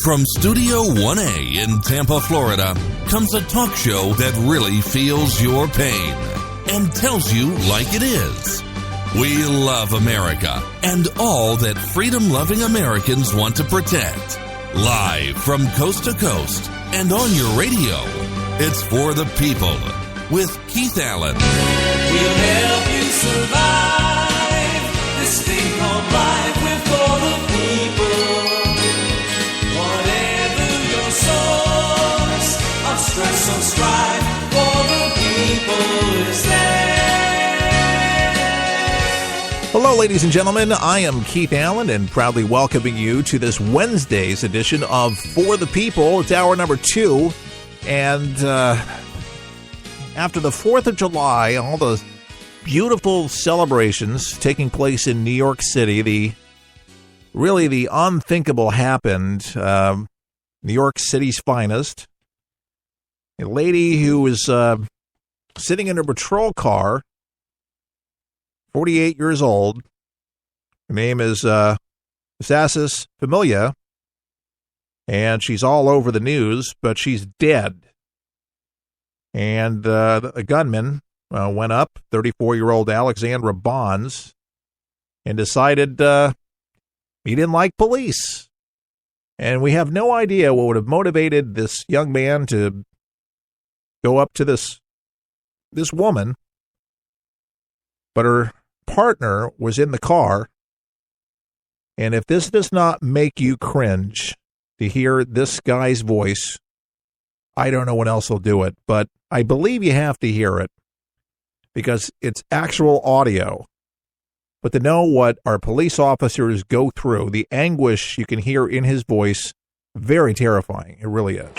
From Studio 1A in Tampa, Florida, comes a talk show that really feels your pain and tells you like it is. We love America and all that freedom-loving Americans want to protect. Live from coast to coast and on your radio, it's For the People with Keith Allen. We'll help you survive this thing called life. We're for the people. Whatever your source of stress or strife, for the people is there. Hello, ladies and gentlemen. I am Keith Allen and proudly welcoming you to this Wednesday's edition of For the People. It's hour number 2. And after the 4th of July, all the beautiful celebrations taking place in New York City, the unthinkable happened. New York City's finest. A lady who was sitting in a patrol car, 48 years old. Her name is Vows Familia, and she's all over the news, but she's dead. And a gunman went up, 34-year-old Alexandra Bonds, and decided he didn't like police. And we have no idea what would have motivated this young man to go up to this woman. But her partner was in the car. And if this does not make you cringe to hear this guy's voice, I don't know what else will do it. But I believe you have to hear it because it's actual audio. But to know what our police officers go through, the anguish you can hear in his voice, very terrifying. It really is.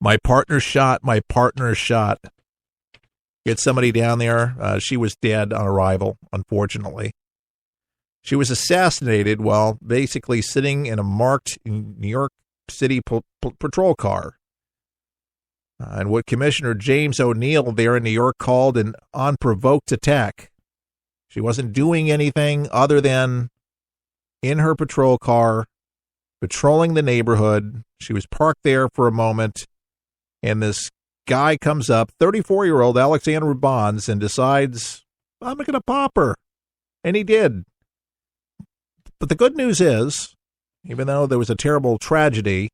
My partner shot. Get somebody down there. She was dead on arrival, unfortunately. She was assassinated while basically sitting in a marked New York City patrol car. And what Commissioner James O'Neill there in New York called an unprovoked attack. She wasn't doing anything other than in her patrol car, patrolling the neighborhood. She was parked there for a moment, and this guy comes up, 34-year-old Alexandra Bonds, and decides, I'm going to pop her. And he did. But the good news is, even though there was a terrible tragedy,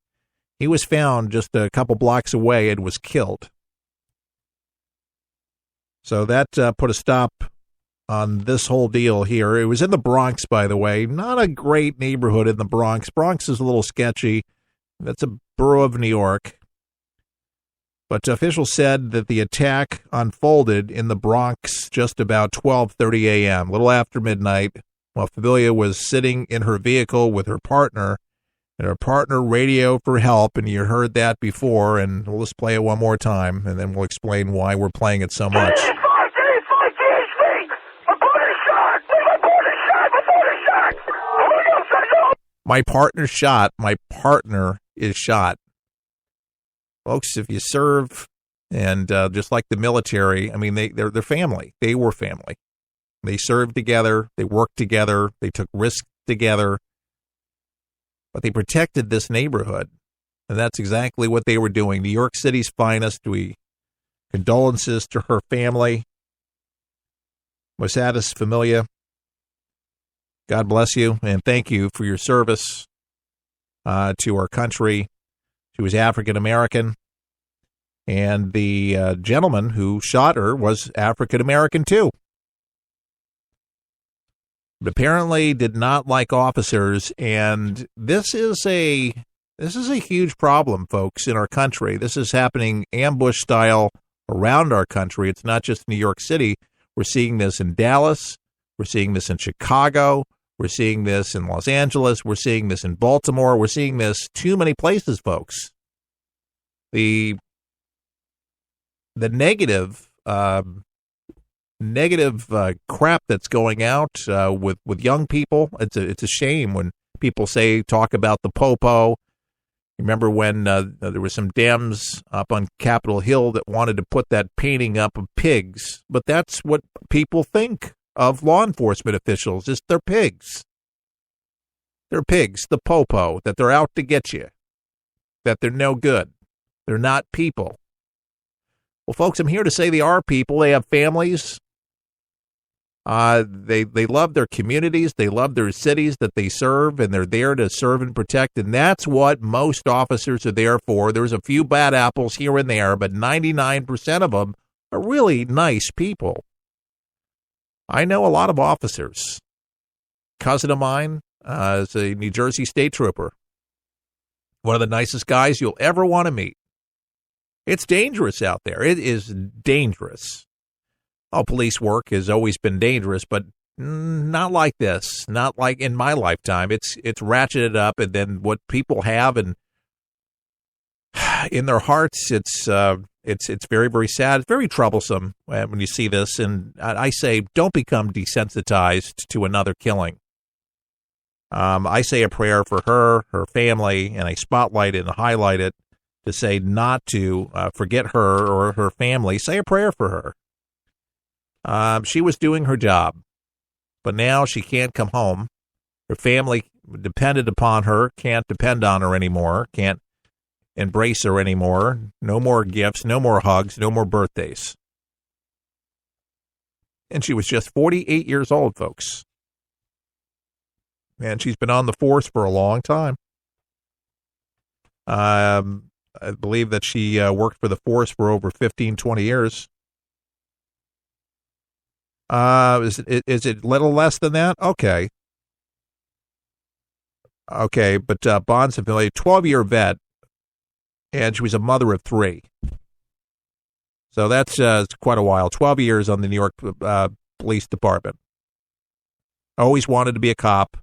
he was found just a couple blocks away and was killed. So that put a stop on this whole deal here. It was in the Bronx, by the way. Not a great neighborhood in the Bronx. Bronx is a little sketchy. That's a borough of New York. But officials said that the attack unfolded in the Bronx just about 12:30 a.m., a little after midnight, while Familia was sitting in her vehicle with her partner, and her partner radioed for help, and you heard that before, and we'll just play it one more time, and then we'll explain why we're playing it so much. My partner shot. My partner is shot. Folks, if you serve, and just like the military, I mean, they're family. They were family. They served together. They worked together. They took risks together. But they protected this neighborhood. And that's exactly what they were doing. New York City's finest. Condolences to her family. Vows Familia. God bless you, and thank you for your service to our country. She was African American, and the gentleman who shot her was African American too. But apparently did not like officers, and this is a huge problem, folks, in our country. This is happening ambush style around our country. It's not just New York City. We're seeing this in Dallas. We're seeing this in Chicago. We're seeing this in Los Angeles. We're seeing this in Baltimore. We're seeing this too many places, folks. The negative crap that's going out with young people. It's a shame when people talk about the popo Remember when there were some Dems up on Capitol Hill that wanted to put that painting up of pigs, but that's what people think of law enforcement officials, is they're pigs. They're pigs, the popo, that they're out to get you, that they're no good. They're not people. Well, folks, I'm here to say they are people. They have families. They love their communities. They love their cities that they serve, and they're there to serve and protect. And that's what most officers are there for. There's a few bad apples here and there, but 99% of them are really nice people. I know a lot of officers. Cousin of mine is a New Jersey state trooper. One of the nicest guys you'll ever want to meet. It's dangerous out there. It is dangerous. Oh, police work has always been dangerous, but not like this. Not like in my lifetime. It's ratcheted up, and then what people have and in their hearts, it's very, very sad. It's very troublesome when you see this. And I say, don't become desensitized to another killing. I say a prayer for her family, and I spotlight it and highlight it to say not to forget her or her family. Say a prayer for her. She was doing her job, but now she can't come home. Her family depended upon her, can't depend on her anymore, can't embrace her anymore. No more gifts, no more hugs, no more birthdays. And she was just 48 years old, folks. And she's been on the force for a long time. I believe that she worked for the force for over 15, 20 years. Is it a little less than that? Okay. Okay, but Bond's a 12-year vet, and she was a mother of 3. So that's quite a while. 12 years on the New York Police Department. Always wanted to be a cop.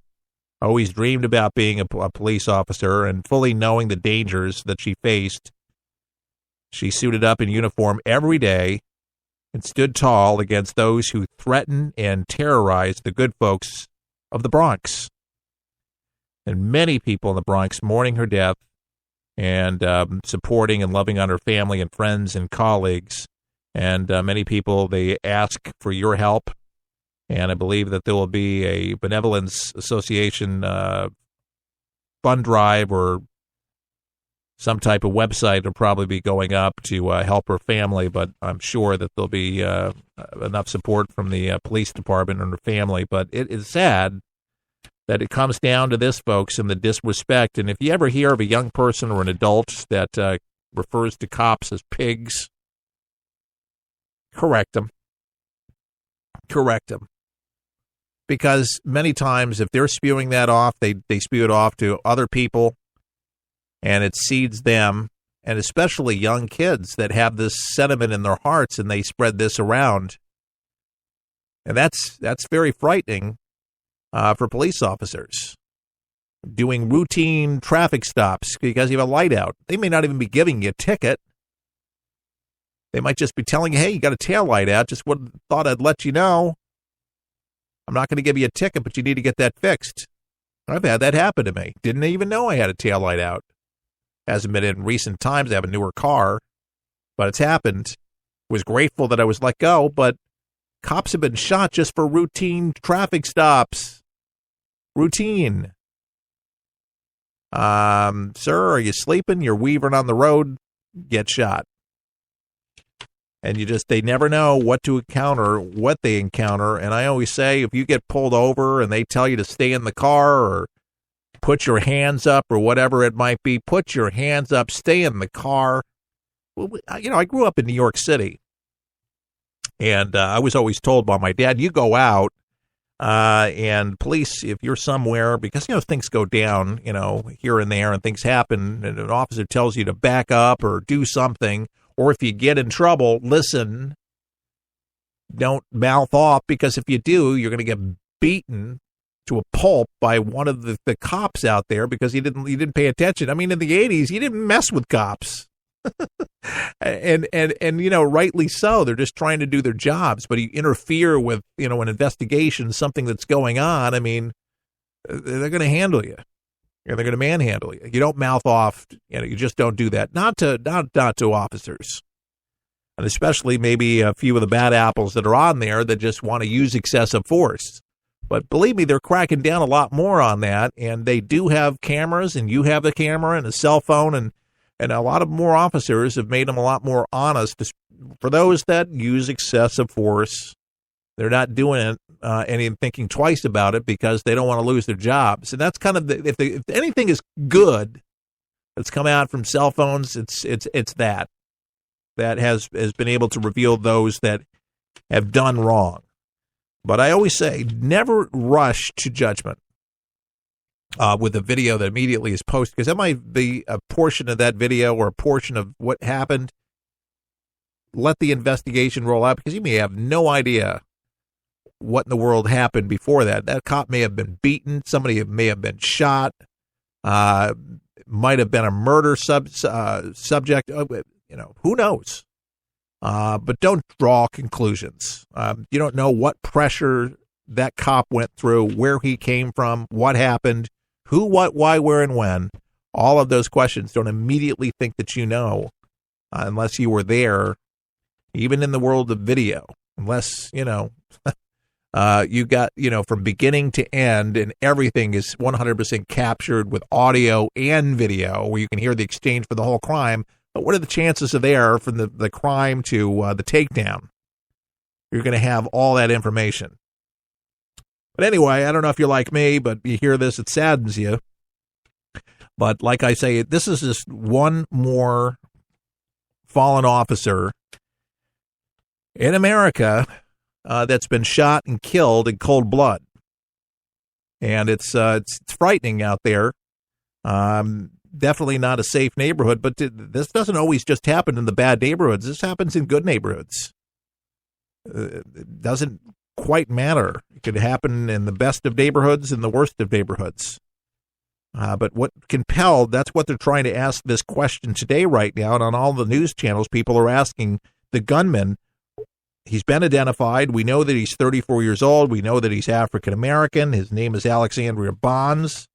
Always dreamed about being a police officer, and fully knowing the dangers that she faced, she suited up in uniform every day and stood tall against those who threatened and terrorized the good folks of the Bronx. And many people in the Bronx mourning her death and supporting and loving on her family and friends and colleagues. And many people, they ask for your help. And I believe that there will be a Benevolence Association fund drive or some type of website will probably be going up to help her family, but I'm sure that there'll be enough support from the police department and her family. But it is sad that it comes down to this, folks, and the disrespect. And if you ever hear of a young person or an adult that refers to cops as pigs, correct them. Correct them. Because many times if they're spewing that off, they spew it off to other people, and it seeds them, and especially young kids that have this sentiment in their hearts, and they spread this around. And that's very frightening for police officers doing routine traffic stops because you have a light out. They may not even be giving you a ticket. They might just be telling you, hey, you got a tail light out. Just thought I'd let you know. I'm not going to give you a ticket, but you need to get that fixed. I've had that happen to me. Didn't even know I had a taillight out. Hasn't been in recent times. I have a newer car, but it's happened. Was grateful that I was let go, but cops have been shot just for routine traffic stops. Routine. Sir, are you sleeping? You're weaving on the road. Get shot. And they never know what to encounter, what they encounter. And I always say, if you get pulled over and they tell you to stay in the car or put your hands up or whatever it might be, put your hands up, stay in the car. Well, I grew up in New York City. And I was always told by my dad, you go out and police, if you're somewhere, because, things go down, here and there and things happen, and an officer tells you to back up or do something. Or if you get in trouble, listen, don't mouth off, because if you do, you're going to get beaten to a pulp by one of the cops out there because you didn't pay attention. I mean, in the 80s, you didn't mess with cops. and rightly so. They're just trying to do their jobs, but you interfere with, an investigation, something that's going on. I mean, they're going to handle you. and they're going to manhandle you. You don't mouth off. You just don't do that. Not to officers, and especially maybe a few of the bad apples that are on there that just want to use excessive force. But believe me, they're cracking down a lot more on that, and they do have cameras, and you have the camera and a cell phone, and a lot of more officers have made them a lot more honest. For those that use excessive force, they're not doing it and thinking twice about it because they don't want to lose their jobs. And that's kind of if anything is good that's come out from cell phones, it's that has been able to reveal those that have done wrong. But I always say, never rush to judgment with a video that immediately is posted, because that might be a portion of that video or a portion of what happened. Let the investigation roll out, because you may have no idea what in the world happened before that. That cop may have been beaten. Somebody may have been shot. Might have been a murder subject. Who knows? But don't draw conclusions. You don't know what pressure that cop went through, where he came from, what happened, who, what, why, where, and when. All of those questions. Don't immediately think that you know unless you were there, even in the world of video. Unless, you got, from beginning to end, and everything is 100% captured with audio and video, where you can hear the exchange for the whole crime. But what are the chances of there from the crime to the takedown? You're going to have all that information. But anyway, I don't know if you're like me, but you hear this, it saddens you. But like I say, this is just one more fallen officer in America that's been shot and killed in cold blood. And it's frightening out there. Definitely not a safe neighborhood, but this doesn't always just happen in the bad neighborhoods. This happens in good neighborhoods. It doesn't quite matter. It could happen in the best of neighborhoods and the worst of neighborhoods. But what compelled, that's what they're trying to ask this question today right now. And on all the news channels, people are asking the gunman. He's been identified. We know that he's 34 years old. We know that he's African-American. His name is Alexandria Bonds.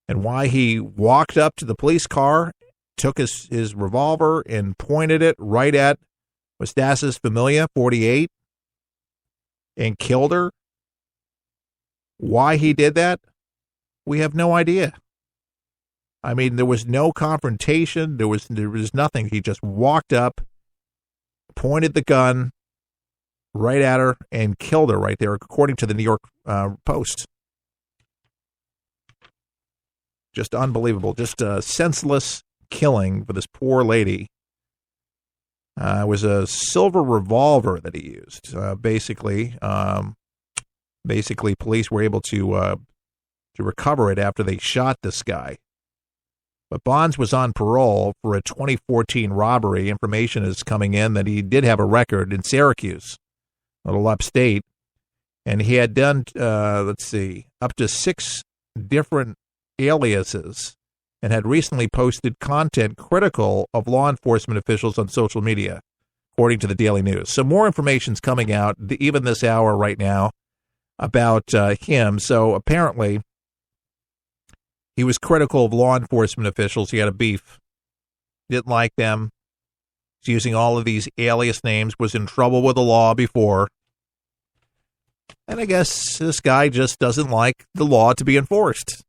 And why he walked up to the police car, took his revolver and pointed it right at Mustasa's Familia, 48, and killed her. Why he did that, we have no idea. I mean, there was no confrontation. There was nothing. He just walked up, pointed the gun right at her, and killed her right there, according to the New York Post. Just unbelievable. Just a senseless killing for this poor lady. It was a silver revolver that he used. Basically, police were able to recover it after they shot this guy. But Bonds was on parole for a 2014 robbery. Information is coming in that he did have a record in Syracuse, a little upstate, and he had done, up to 6 different aliases and had recently posted content critical of law enforcement officials on social media, according to the Daily News. So more information's coming out, even this hour right now, about him. So apparently he was critical of law enforcement officials. He had a beef, didn't like them. He's using all of these alias names, was in trouble with the law before. And I guess this guy just doesn't like the law to be enforced.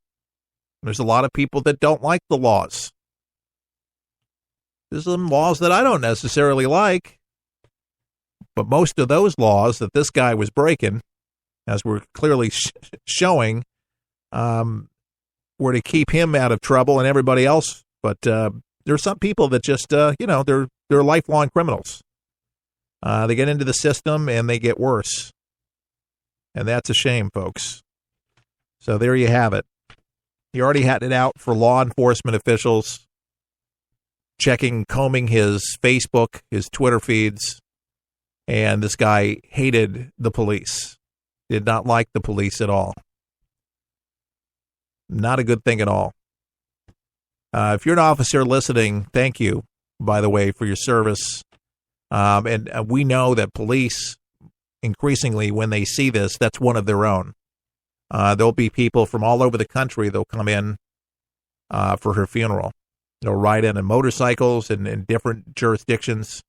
There's a lot of people that don't like the laws. There's some laws that I don't necessarily like. But most of those laws that this guy was breaking, as we're clearly showing, were to keep him out of trouble and everybody else. But there are some people that just, they're lifelong criminals. They get into the system and they get worse. And that's a shame, folks. So there you have it. He already had it out for law enforcement officials, combing his Facebook, his Twitter feeds, and this guy hated the police, did not like the police at all. Not a good thing at all. If you're an officer listening, thank you, by the way, for your service. And we know that police, increasingly, when they see this, that's one of their own. There'll be people from all over the country that'll come in for her funeral. They'll ride in motorcycles in different jurisdictions.